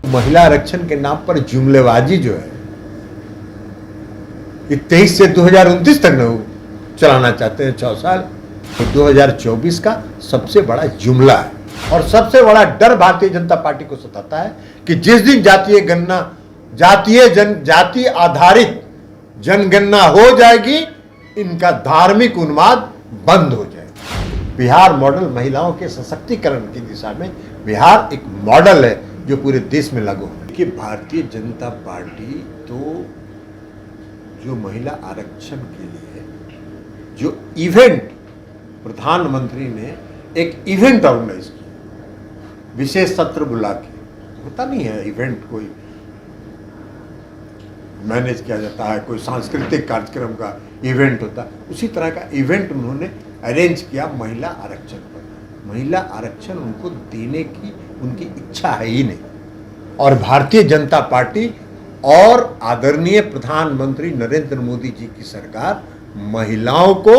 महिला आरक्षण के नाम पर जुमलेबाजी जो है ये 23 से 2029 तक न चलाना चाहते हैं 6 साल, तो 2024 का सबसे बड़ा जुमला है। और सबसे बड़ा डर भारतीय जनता पार्टी को सताता है कि जिस दिन जाति आधारित जनगणना हो जाएगी, इनका धार्मिक उन्माद बंद हो जाएगा। बिहार मॉडल महिलाओं के सशक्तिकरण की दिशा में बिहार एक मॉडल है जो पूरे देश में लागू है। कि भारतीय जनता पार्टी तो जो महिला आरक्षण के लिए जो इवेंट प्रधानमंत्री ने एक इवेंट ऑर्गेनाइज किया, विशेष सत्र बुला के, होता नहीं है इवेंट कोई मैनेज किया जाता है, कोई सांस्कृतिक कार्यक्रम का इवेंट होता है, उसी तरह का इवेंट उन्होंने अरेंज किया महिला आरक्षण पर। महिला आरक्षण उनको देने की उनकी इच्छा है ही नहीं। और भारतीय जनता पार्टी और आदरणीय प्रधानमंत्री नरेंद्र मोदी जी की सरकार महिलाओं को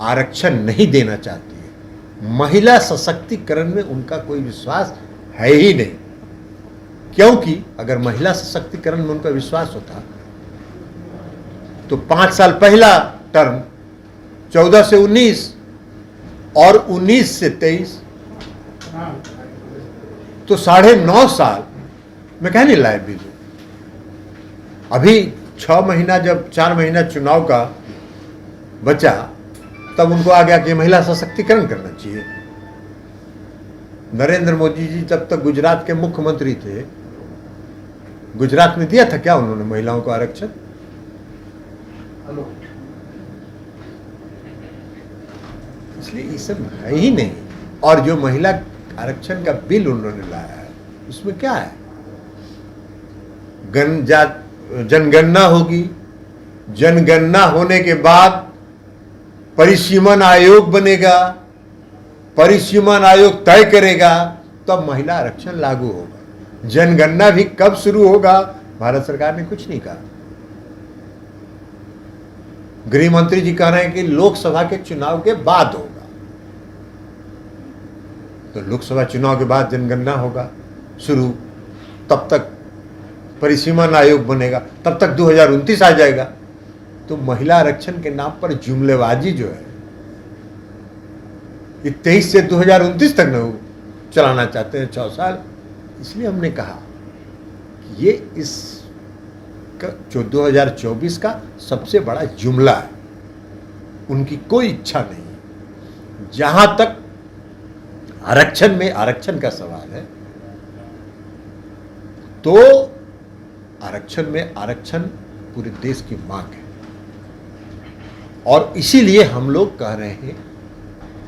आरक्षण नहीं देना चाहती है। महिला सशक्तिकरण में उनका कोई विश्वास है ही नहीं, क्योंकि अगर महिला सशक्तिकरण में उनका विश्वास होता तो 5 साल पहला टर्म 14 से 19 और 19 से 23 तो 9.5 साल में कह नहीं लाए बिल। अभी 6 महीना जब 4 महीना चुनाव का बचा तब उनको आ गया कि महिला सशक्तिकरण करना चाहिए। नरेंद्र मोदी जी जब तक गुजरात के मुख्यमंत्री थे, गुजरात में दिया था क्या उन्होंने महिलाओं को आरक्षण? इसलिए ये सब है ही नहीं। और जो महिला आरक्षण का बिल उन्होंने लाया है उसमें क्या है? जनगणना होगी, जनगणना होने के बाद परिसीमन आयोग बनेगा, परिसीमन आयोग तय करेगा, तब महिला आरक्षण लागू होगा। जनगणना भी कब शुरू होगा भारत सरकार ने कुछ नहीं कहा। गृह मंत्री जी कह रहे हैं कि लोकसभा के चुनाव के बाद होगा, तो लोकसभा चुनाव के बाद जनगणना होगा शुरू, तब तक परिसीमन आयोग बनेगा, तब तक 2029 आ जाएगा। तो महिला आरक्षण के नाम पर जुमलेबाजी जो है ये 23 से 2029 तक न चलाना चाहते हैं 6 साल। इसलिए हमने कहा कि ये इस जो 2024 का सबसे बड़ा जुमला है। उनकी कोई इच्छा नहीं। जहां तक आरक्षण का सवाल है तो आरक्षण पूरे देश की मांग है। और इसीलिए हम लोग कह रहे हैं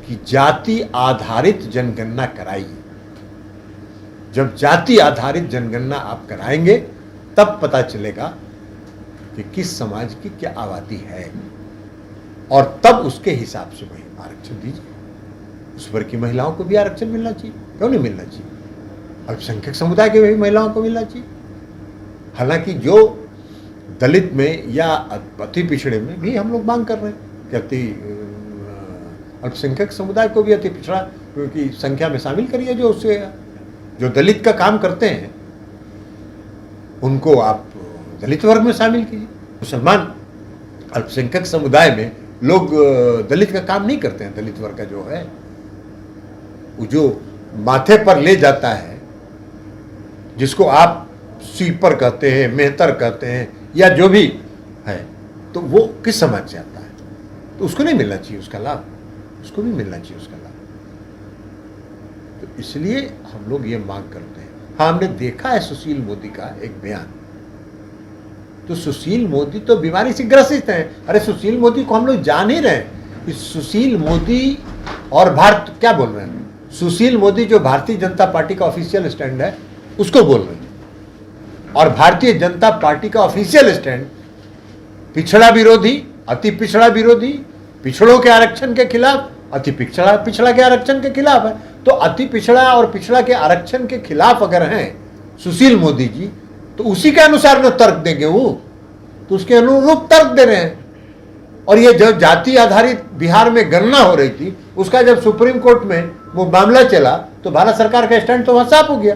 कि जाति आधारित जनगणना कराइए। जब जाति आधारित जनगणना आप कराएंगे तब पता चलेगा कि किस समाज की क्या आबादी है, और तब उसके हिसाब से वही आरक्षण दीजिए। उस वर्ग की महिलाओं को भी आरक्षण मिलना चाहिए, क्यों नहीं मिलना चाहिए? अल्पसंख्यक समुदाय के भी महिलाओं को मिलना चाहिए। हालांकि जो दलित में या अति पिछड़े में भी हम लोग मांग कर रहे हैं कि अल्पसंख्यक समुदाय को भी अति पिछड़ा की संख्या में शामिल करिए। जो दलित का काम करते हैं उनको आप दलित वर्ग में शामिल कीजिए। मुसलमान अल्पसंख्यक समुदाय में लोग दलित का काम नहीं करते हैं। दलित वर्ग का जो है वो जो माथे पर ले जाता है, जिसको आप स्वीपर कहते हैं, मेहतर कहते हैं, या जो भी है, तो वो किस समाज से आता है? तो उसको नहीं मिलना चाहिए उसका लाभ, उसको भी मिलना चाहिए उसका लाभ। तो इसलिए हम लोग ये मांग करते हैं। हाँ, हमने देखा है सुशील मोदी का एक बयान, तो सुशील मोदी तो बीमारी से ग्रसित हैं। अरे सुशील मोदी को हम लोग जान ही रहे हैं। सुशील मोदी और भारत क्या बोल रहे हैं? सुशील मोदी जो भारतीय जनता पार्टी का ऑफिशियल स्टैंड है उसको बोल रहे हैं, और भारतीय जनता पार्टी का ऑफिशियल स्टैंड पिछड़ा विरोधी, अति पिछड़ा विरोधी, पिछड़ों के आरक्षण के खिलाफ, अति पिछड़ा के आरक्षण के खिलाफ है। तो अति पिछड़ा और पिछड़ा के आरक्षण के खिलाफ अगर हैं सुशील मोदी जी, तो उसी के अनुसार न तर्क देंगे वो, तो उसके अनुरूप तर्क दे रहे हैं। और ये जो जाति आधारित बिहार में गणना हो रही थी, उसका जब सुप्रीम कोर्ट में वो मामला चला तो भारत सरकार का स्टैंड तो वहां साफ हो गया।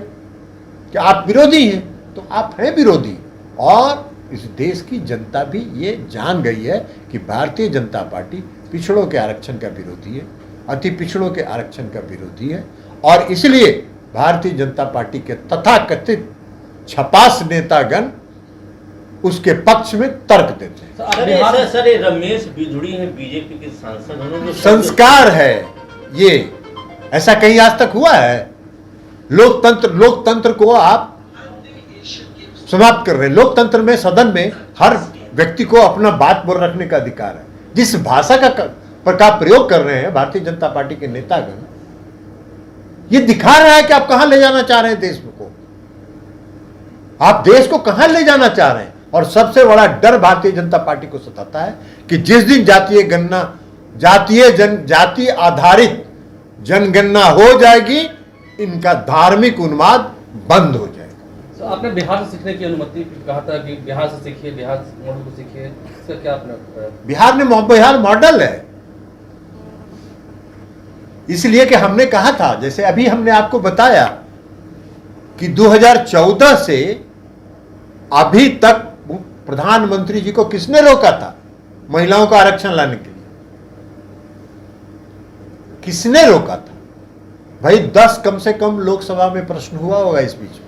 कि आप विरोधी हैं, तो आप हैं विरोधी। और इस देश की जनता भी ये जान गई है कि भारतीय जनता पार्टी पिछड़ों के आरक्षण का विरोधी है, अति पिछड़ों के आरक्षण का विरोधी है। और इसलिए भारतीय जनता पार्टी के तथाकथित छपास नेतागण उसके पक्ष में तर्क देते हैं। सर रमेश बिजुड़ी हैं बीजेपी के सांसद, उन्होंने संस्कार है ये, ऐसा कहीं आज तक हुआ है? लोकतंत्र को आप समाप्त कर रहे हैं। लोकतंत्र में सदन में हर व्यक्ति को अपना बात बोल रखने का अधिकार है। जिस भाषा का प्रयोग कर रहे हैं भारतीय जनता पार्टी के नेतागण, ये दिखा रहा है कि आप कहां ले जाना चाह रहे हैं देश को, आप देश को कहां ले जाना चाह रहे हैं। और सबसे बड़ा डर भारतीय जनता पार्टी को सताता है कि जिस दिन जातीय आधारित जनगणना हो जाएगी, इनका धार्मिक उन्माद बंद हो जाएगा। तो आपने बिहार से सीखने की अनुमति कहा था कि बिहार से सीखिए, बिहार मॉडल को सीखिए, इसका क्या आपने? बिहार मॉडल है, इसलिए कि हमने कहा था, जैसे अभी हमने आपको बताया कि 2014 से अभी तक प्रधानमंत्री जी को किसने रोका था महिलाओं को आरक्षण लाने के लिए? किसने रोका था भाई? 10 कम से कम लोकसभा में प्रश्न हुआ होगा इस बीच में,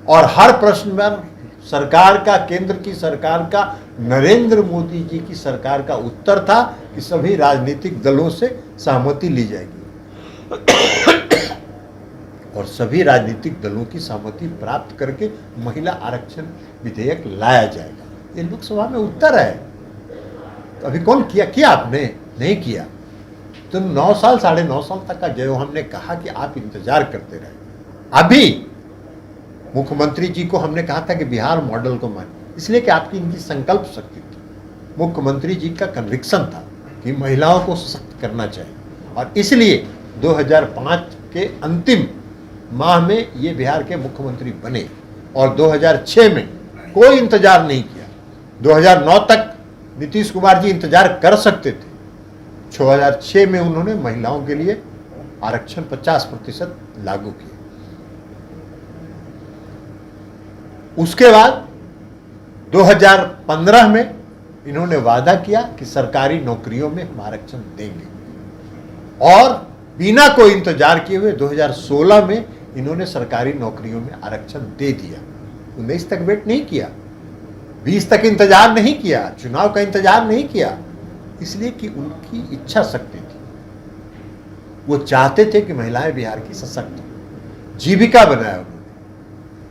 और हर प्रश्न में सरकार का, केंद्र की सरकार का, नरेंद्र मोदी जी की सरकार का उत्तर था कि सभी राजनीतिक दलों से सहमति ली जाएगी और सभी राजनीतिक दलों की सहमति प्राप्त करके महिला आरक्षण विधेयक लाया जाएगा। ये लोकसभा में उत्तर है। तो अभी कौन किया आपने? नहीं किया। तो 9 साल 9.5 साल तक का जो हमने कहा कि आप इंतजार करते रहे। अभी मुख्यमंत्री जी को हमने कहा था कि बिहार मॉडल को मान, इसलिए कि आपकी इनकी संकल्प शक्ति थी। मुख्यमंत्री जी का कन्विक्शन था कि महिलाओं को सशक्त करना चाहिए, और इसलिए 2005 के अंतिम माह में ये बिहार के मुख्यमंत्री बने। और 2006 में कोई इंतजार नहीं किया। 2009 तक नीतीश कुमार जी इंतजार कर सकते थे। 2006 में उन्होंने महिलाओं के लिए आरक्षण 50% लागू किया। उसके बाद 2015 में इन्होंने वादा किया कि सरकारी नौकरियों में हम आरक्षण देंगे, और बिना कोई इंतजार किए हुए 2016 में इन्होंने सरकारी नौकरियों में आरक्षण दे दिया। 19 तक वेट नहीं किया, 20 तक इंतजार नहीं किया, चुनाव का इंतजार नहीं किया, इसलिए कि उनकी इच्छा शक्ति थी। वो चाहते थे कि महिलाएं बिहार की सशक्त हो। जीविका बनाया उन्होंने।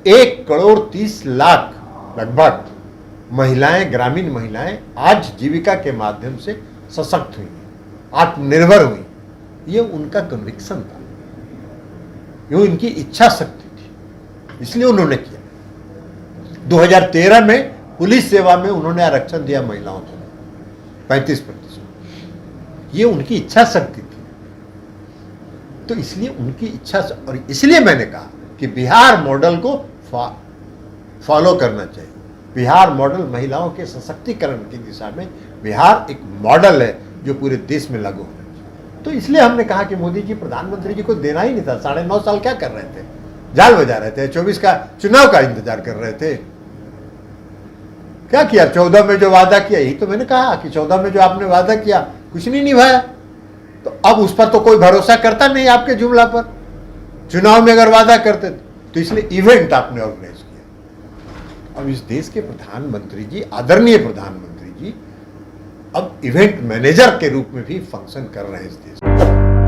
1,30,00,000 लगभग महिलाएं, ग्रामीण महिलाएं आज जीविका के माध्यम से सशक्त हुई, आत्मनिर्भर हुई। ये उनका कन्विक्शन था, ये उनकी इच्छा शक्ति थी, इसलिए उन्होंने किया। 2013 में पुलिस सेवा में उन्होंने आरक्षण दिया महिलाओं को 35%। ये उनकी इच्छा शक्ति थी। तो इसलिए उनकी इच्छा, और इसलिए मैंने कहा कि बिहार मॉडल को फॉलो करना चाहिए। बिहार मॉडल महिलाओं के सशक्तिकरण की दिशा में बिहार एक मॉडल है जो पूरे देश में लागू होना चाहिए। तो इसलिए हमने कहा कि मोदी जी प्रधानमंत्री जी को देना ही नहीं था। 9.5 साल क्या कर रहे थे? जाल बजा रहे थे। 24 का चुनाव का इंतजार कर रहे थे। क्या किया? 14 में जो वादा किया, यही तो मैंने कहा कि 14 में जो आपने वादा किया कुछ नहीं निभाया। तो अब उस पर तो कोई भरोसा करता नहीं आपके जुमला पर। चुनाव में अगर वादा करते तो इसलिए इवेंट आपने ऑर्गेनाइज किया। अब इस देश के प्रधानमंत्री जी, आदरणीय प्रधानमंत्री जी, अब इवेंट मैनेजर के रूप में भी फंक्शन कर रहे हैं इस देश में।